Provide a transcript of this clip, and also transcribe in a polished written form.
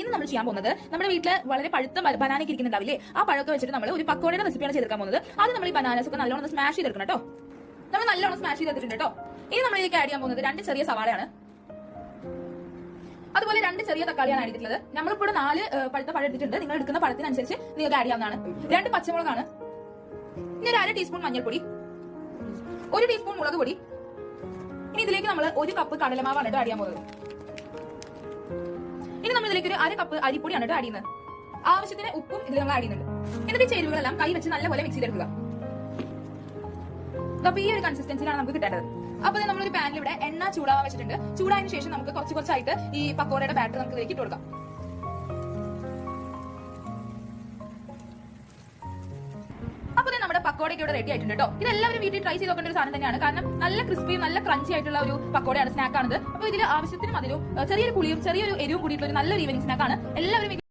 ഇന്ന് നമ്മൾ ചെയ്യാൻ പോകുന്നത് നമ്മുടെ വീട്ടിൽ വളരെ പഴുത്ത ബനാനയ്ക്ക് ഇരിക്കുന്നുണ്ടാവില്ലേ, ആ പഴമൊക്കെ വെച്ചിട്ട് നമ്മൾ ഒരു പക്കോടയുടെ റെസിപ്പിയാണ് ചെയ്തെടുക്കാൻ പോകുന്നത്. അത് നമ്മൾ ഈ ബനാനസ് ഒക്കെ നല്ലോണം സ്മാഷ് ചെയ്തെടുക്കണം കേട്ടോ. നമ്മൾ നല്ലോണം സ്മാഷ് ചെയ്തെടുത്തിട്ടുണ്ട് കേട്ടോ. ഇനി നമ്മൾ ഇതിലേക്ക് ആഡ് ചെയ്യാൻ പോകുന്നത് 2 ചെറിയ സവാളയാണ്, അതുപോലെ 2 ചെറിയ തക്കാളിയാണ് ആഡ് ചെയ്തിട്ടുള്ളത്. നമ്മളിപ്പോൾ 4 പഴുത്ത പഴം എടുത്തിട്ടുണ്ട്. നിങ്ങൾ എടുക്കുന്ന പഴത്തിനനുസരിച്ച് നിങ്ങൾക്ക് ആഡ് ചെയ്യാവുന്നതാണ്. 2 പച്ചമുളകാണ്, ഇനി ഒരു 1/2 ടീസ്പൂൺ മഞ്ഞൾപ്പൊടി, 1 ടീസ്പൂൺ മുളക് പൊടി. ഇനി ഇതിലേക്ക് നമ്മൾ 1 കപ്പ് കടലമാവാണ് ആഡ് ചെയ്യാൻ പോകുന്നത്. ഇനി നമ്മൾ ഇതിലേക്ക് ഒരു 1/2 കപ്പ് അരിപ്പൊടിയാണ് ആഡ് ചെയ്യുന്നത്. ആവശ്യത്തിന് ഉപ്പും ഇതിൽ നമ്മൾ ആഡ് ചെയ്യുന്നുണ്ട്. എന്നിട്ട് ഈ ചേരുവകളെല്ലാം കൈ വെച്ച് നല്ലപോലെ മിക്സ് ചെയ്തെടുക്കുക. അപ്പൊ ഈ ഒരു കൺസിസ്റ്റൻസിലാണ് നമുക്ക് കിട്ടേണ്ടത്. അപ്പൊ നമ്മളൊരു പാനിൽ ഇവിടെ എണ്ണ ചൂടാവാൻ വെച്ചിട്ടുണ്ട്. ചൂടായതിനു ശേഷം നമുക്ക് കുറച്ചായിട്ട് ഈ പക്കോടയുടെ ബാറ്റർ നമുക്ക് ഇതിലേക്ക് ഇട്ട് കൊടുക്കാം. അപ്പൊ നമ്മുടെ പക്കോടയൊക്കെ ഇവിടെ റെഡി ആയിട്ടുണ്ട് കേട്ടോ. ഇതെല്ലാവരും വീട്ടിൽ ട്രൈ ചെയ്ത് നോക്കേണ്ട ഒരു സാധനം തന്നെയാണ്. കാരണം നല്ല ക്രിസ്പിയും നല്ല ക്രഞ്ചി ആയിട്ടുള്ള ഒരു പക്കോടയാണ്, സ്നാക്കാണിത്. അപ്പൊ ഇതിൽ ആവശ്യത്തിന് അതിലും ചെറിയൊരു പുളിയും ചെറിയൊരു എരിവും കൂടിയിട്ടുള്ള ഒരു നല്ലൊരു ഈവനിങ് സ്നാക്കാണ്. എല്ലാവരും